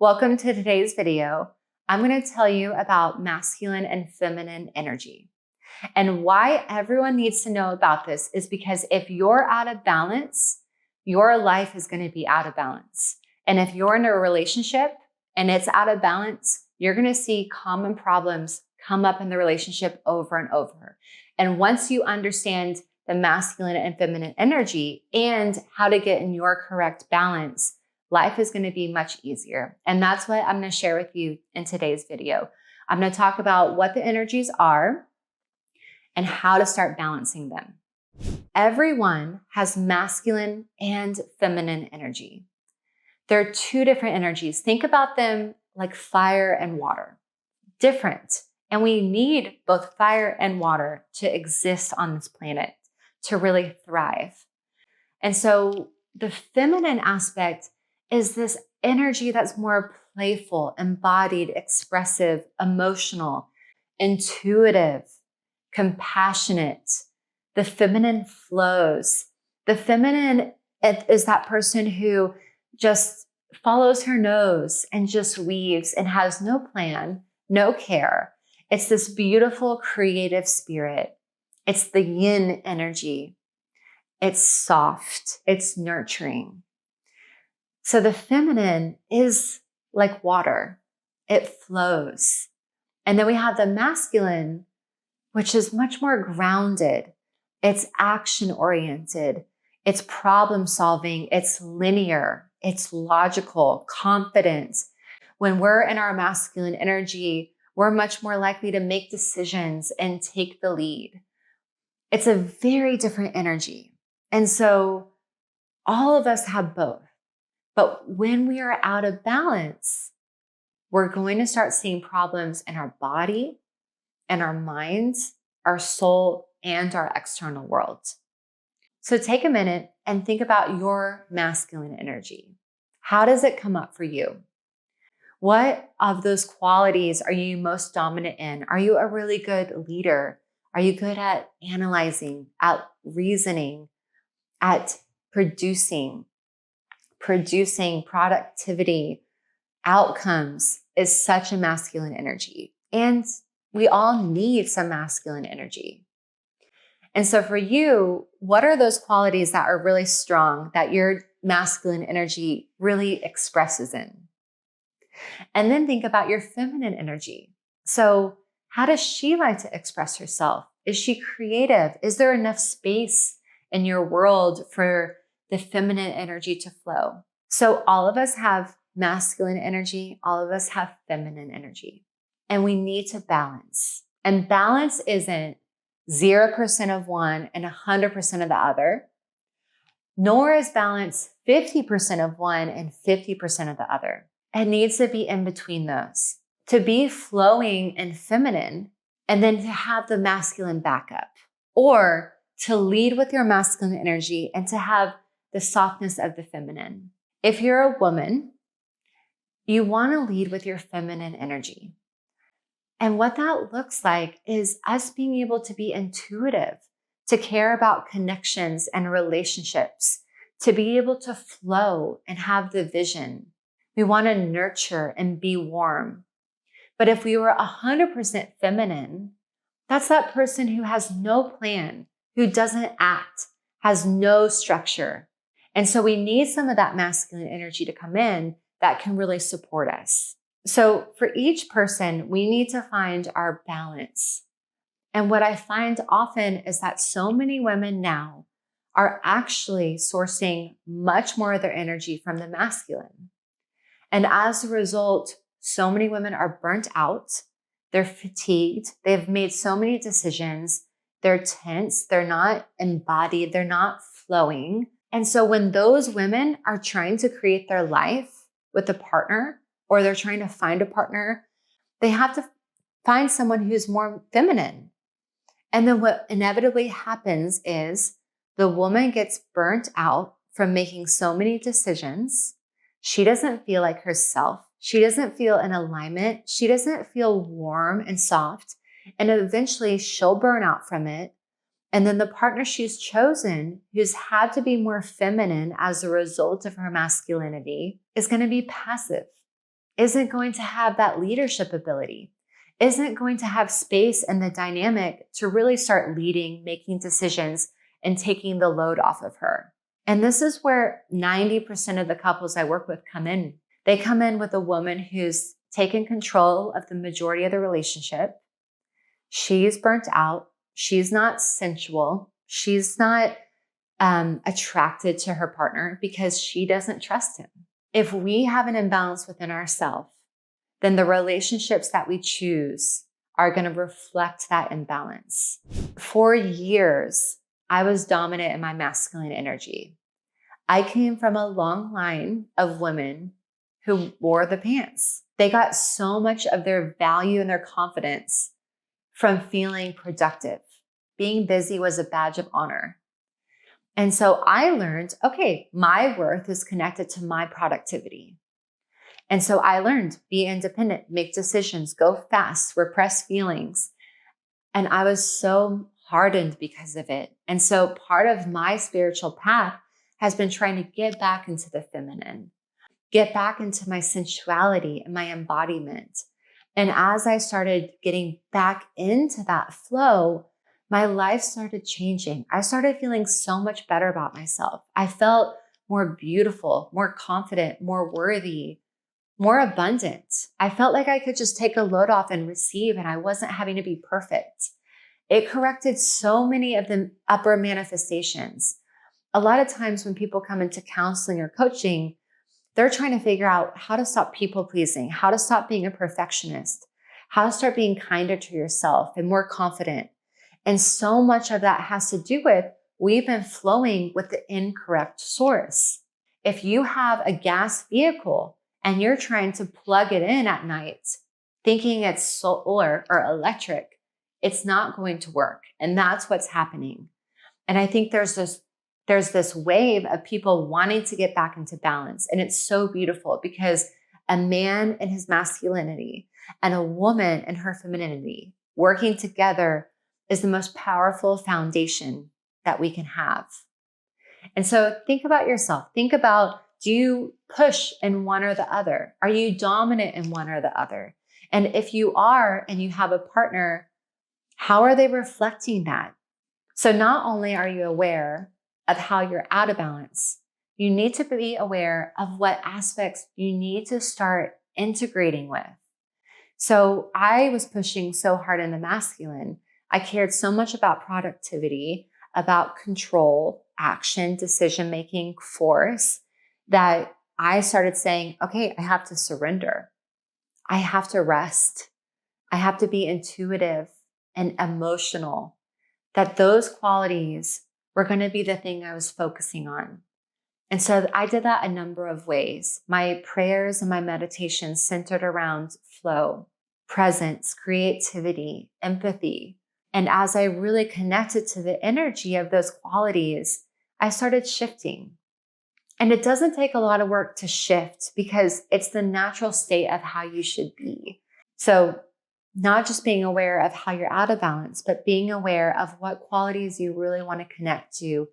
Welcome to today's video. I'm going to tell you about masculine and feminine energy. And why everyone needs to know about this is because if you're out of balance, your life is going to be out of balance. And if you're in a relationship and it's out of balance, you're going to see common problems come up in the relationship over and over. And once you understand the masculine and feminine energy and how to get in your correct balance, life is going to be much easier. And that's what I'm going to share with you in today's video. I'm going to talk about what the energies are and how to start balancing them. Everyone has masculine and feminine energy. There are two different energies. Think about them like fire and water. Different. And we need both fire and water to exist on this planet, to really thrive. And so the feminine aspect is this energy that's more playful, embodied, expressive, emotional, intuitive, compassionate. The feminine flows. The feminine is that person who just follows her nose and just weaves and has no plan, no care. It's this beautiful, creative spirit. It's the yin energy. It's soft. It's nurturing. So the feminine is like water. It flows. And then we have the masculine, which is much more grounded. It's action-oriented. It's problem-solving. It's linear. It's logical, confident. When we're in our masculine energy, we're much more likely to make decisions and take the lead. It's a very different energy. And so all of us have both. But when we are out of balance, we're going to start seeing problems in our body, in our minds, our soul, and our external world. So take a minute and think about your masculine energy. How does it come up for you? What of those qualities are you most dominant in? Are you a really good leader? Are you good at analyzing, at reasoning, at producing productivity, outcomes is such a masculine energy. And we all need some masculine energy. And so for you, what are those qualities that are really strong that your masculine energy really expresses in? And then think about your feminine energy. So how does she like to express herself? Is she creative? Is there enough space in your world for the feminine energy to flow? So all of us have masculine energy. All of us have feminine energy. And we need to balance. And balance isn't 0% of one and 100% of the other, nor is balance 50% of one and 50% of the other. It needs to be in between those. To be flowing and feminine, and then to have the masculine backup, or to lead with your masculine energy and to have the softness of the feminine. If you're a woman, you want to lead with your feminine energy. And what that looks like is us being able to be intuitive, to care about connections and relationships, to be able to flow and have the vision. We want to nurture and be warm. But if we were 100% feminine, that's that person who has no plan, who doesn't act, has no structure. And so we need some of that masculine energy to come in that can really support us. So for each person, we need to find our balance. And what I find often is that so many women now are actually sourcing much more of their energy from the masculine. And as a result, so many women are burnt out. They're fatigued. They've made so many decisions. They're tense. They're not embodied. They're not flowing. And so when those women are trying to create their life with a partner, or they're trying to find a partner, they have to find someone who's more feminine. And then what inevitably happens is the woman gets burnt out from making so many decisions. She doesn't feel like herself. She doesn't feel in alignment. She doesn't feel warm and soft. And eventually she'll burn out from it. And then the partner she's chosen, who's had to be more feminine as a result of her masculinity, is going to be passive. isn't going to have that leadership ability, isn't going to have space and the dynamic to really start leading, making decisions, and taking the load off of her. And this is where 90% of the couples I work with come in. They come in with a woman who's taken control of the majority of the relationship. She's burnt out. She's not sensual. She's not attracted to her partner because she doesn't trust him. If we have an imbalance within ourselves, then the relationships that we choose are going to reflect that imbalance. For years, I was dominant in my masculine energy. I came from a long line of women who wore the pants. They got so much of their value and their confidence from feeling productive. Being busy was a badge of honor. And so I learned, okay, my worth is connected to my productivity. And so I learned, be independent, make decisions, go fast, repress feelings. And I was so hardened because of it. And so part of my spiritual path has been trying to get back into the feminine, get back into my sensuality and my embodiment. And as I started getting back into that flow, my life started changing. I started feeling so much better about myself. I felt more beautiful, more confident, more worthy, more abundant. I felt like I could just take a load off and receive, and I wasn't having to be perfect. It corrected so many of the upper manifestations. A lot of times when people come into counseling or coaching, they're trying to figure out how to stop people pleasing, how to stop being a perfectionist, how to start being kinder to yourself and more confident. And so much of that has to do with we've been flowing with the incorrect source. If you have a gas vehicle and you're trying to plug it in at night, thinking it's solar or electric, it's not going to work. And that's what's happening. And I think there's this wave of people wanting to get back into balance. And it's so beautiful because a man in his masculinity and a woman in her femininity working together is the most powerful foundation that we can have. And so think about yourself. Think about, do you push in one or the other? Are you dominant in one or the other? And if you are, and you have a partner, how are they reflecting that? So not only are you aware of how you're out of balance, you need to be aware of what aspects you need to start integrating with. So I was pushing so hard in the masculine. I cared so much about productivity, about control, action, decision-making, force, that I started saying, okay, I have to surrender. I have to rest. I have to be intuitive and emotional. That those qualities were going to be the thing I was focusing on. And so I did that a number of ways. My prayers and my meditations centered around flow, presence, creativity, empathy. And as I really connected to the energy of those qualities, I started shifting. And it doesn't take a lot of work to shift because it's the natural state of how you should be. So not just being aware of how you're out of balance, but being aware of what qualities you really want to connect to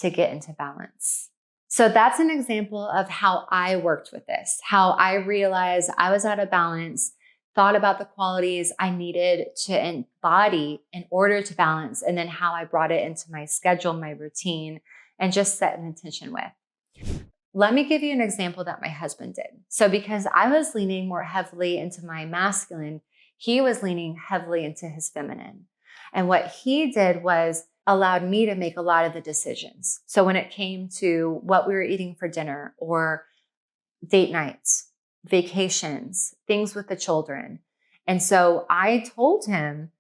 get into balance. So that's an example of how I worked with this, how I realized I was out of balance, thought about the qualities I needed to embody in order to balance, and then how I brought it into my schedule, my routine, and just set an intention with. Let me give you an example that my husband did. So because I was leaning more heavily into my masculine, he was leaning heavily into his feminine. And what he did was allowed me to make a lot of the decisions. So when it came to what we were eating for dinner or date nights, vacations, things with the children. And so I told him,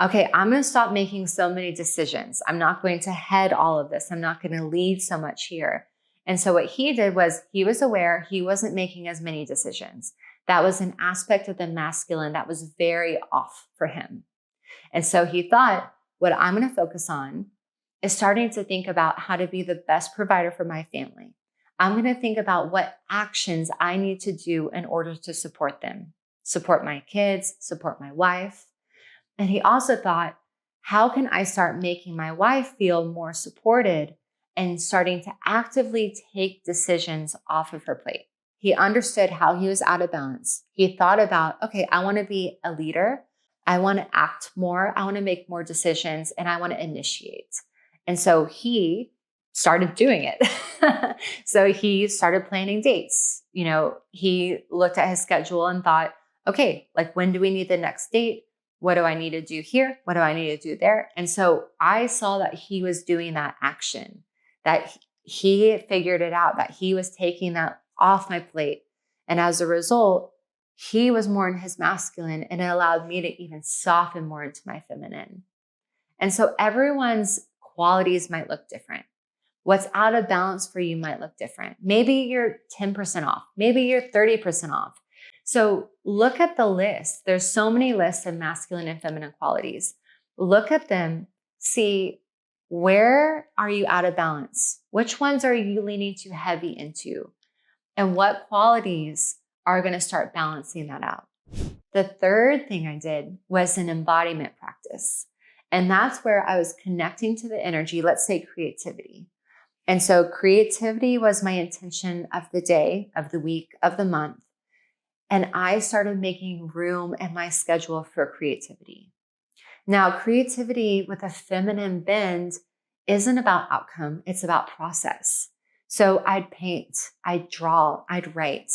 okay, I'm going to stop making so many decisions. I'm not going to head all of this. I'm not going to lead so much here. And so what he did was he was aware he wasn't making as many decisions. That was an aspect of the masculine that was very off for him. And so he thought, what I'm going to focus on is starting to think about how to be the best provider for my family. I'm going to think about what actions I need to do in order to support them, support my kids, support my wife. And he also thought, how can I start making my wife feel more supported and starting to actively take decisions off of her plate? He understood how he was out of balance. He thought about, okay, I want to be a leader. I want to act more. I want to make more decisions, and I want to initiate. And so he started doing it. So he started planning dates. He looked at his schedule and thought, okay, like, when do we need the next date? What do I need to do here? What do I need to do there? And so I saw that he was doing that action, that he figured it out, that he was taking that off my plate. And as a result, he was more in his masculine, and it allowed me to even soften more into my feminine. And so everyone's qualities might look different. What's out of balance for you might look different. Maybe you're 10% off. Maybe you're 30% off. So look at the list. There's so many lists of masculine and feminine qualities. Look at them. See, where are you out of balance? Which ones are you leaning too heavy into? And what qualities are going to start balancing that out? The third thing I did was an embodiment practice. And that's where I was connecting to the energy, let's say creativity. And so creativity was my intention of the day, of the week, of the month. And I started making room in my schedule for creativity. Now, creativity with a feminine bend isn't about outcome, it's about process. So I'd paint, I'd draw, I'd write.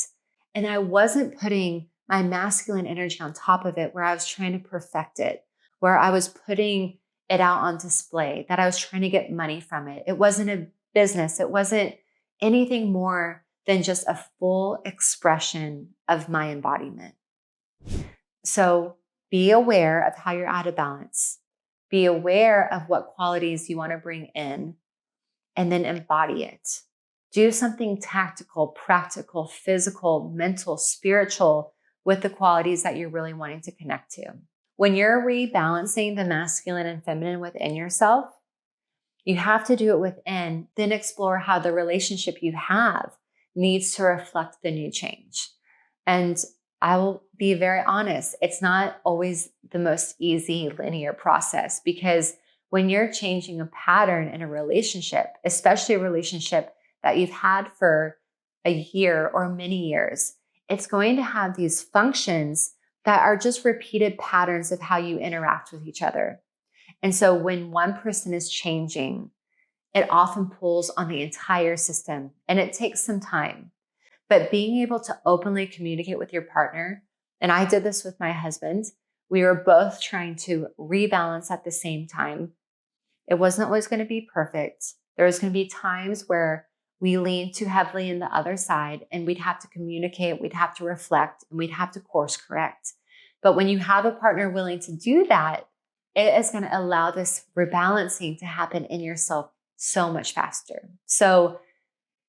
And I wasn't putting my masculine energy on top of it where I was trying to perfect it, where I was putting it out on display, that I was trying to get money from it. It wasn't a business. It wasn't anything more than just a full expression of my embodiment. So be aware of how you're out of balance. Be aware of what qualities you want to bring in, and then embody it. Do something tactical, practical, physical, mental, spiritual with the qualities that you're really wanting to connect to. When you're rebalancing the masculine and feminine within yourself, you have to do it within, then explore how the relationship you have needs to reflect the new change. And I will be very honest, it's not always the most easy linear process, because when you're changing a pattern in a relationship, especially a relationship that you've had for a year or many years, it's going to have these functions that are just repeated patterns of how you interact with each other. And so when one person is changing, it often pulls on the entire system, and it takes some time. But being able to openly communicate with your partner, and I did this with my husband, we were both trying to rebalance at the same time. It wasn't always going to be perfect. There was going to be times where we leaned too heavily in the other side, and we'd have to communicate, we'd have to reflect, and we'd have to course correct. But when you have a partner willing to do that, it is going to allow this rebalancing to happen in yourself so much faster. So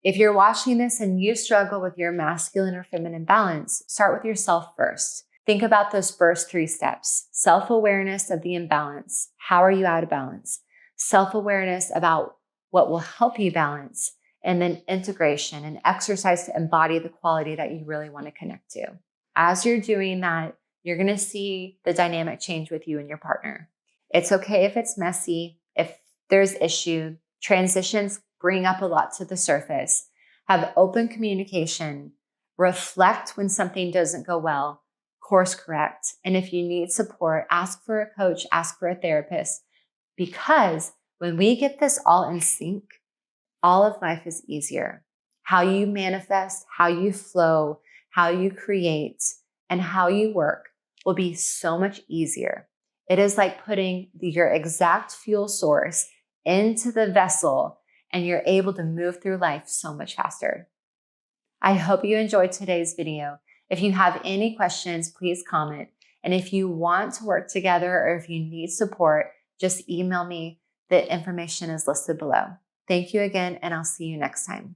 if you're watching this and you struggle with your masculine or feminine balance, start with yourself first. Think about those first 3 steps. Self-awareness of the imbalance. How are you out of balance? Self-awareness about what will help you balance. And then integration and exercise to embody the quality that you really want to connect to. As you're doing that, you're going to see the dynamic change with you and your partner. It's okay if it's messy, if there's issue. Transitions bring up a lot to the surface. Have open communication. Reflect when something doesn't go well. Course correct. And if you need support, ask for a coach, ask for a therapist. Because when we get this all in sync, all of life is easier. How you manifest, how you flow, how you create, and how you work will be so much easier. It is like putting your exact fuel source into the vessel, and you're able to move through life so much faster. I hope you enjoyed today's video. If you have any questions, please comment. And if you want to work together or if you need support, just email me. The information is listed below. Thank you again, and I'll see you next time.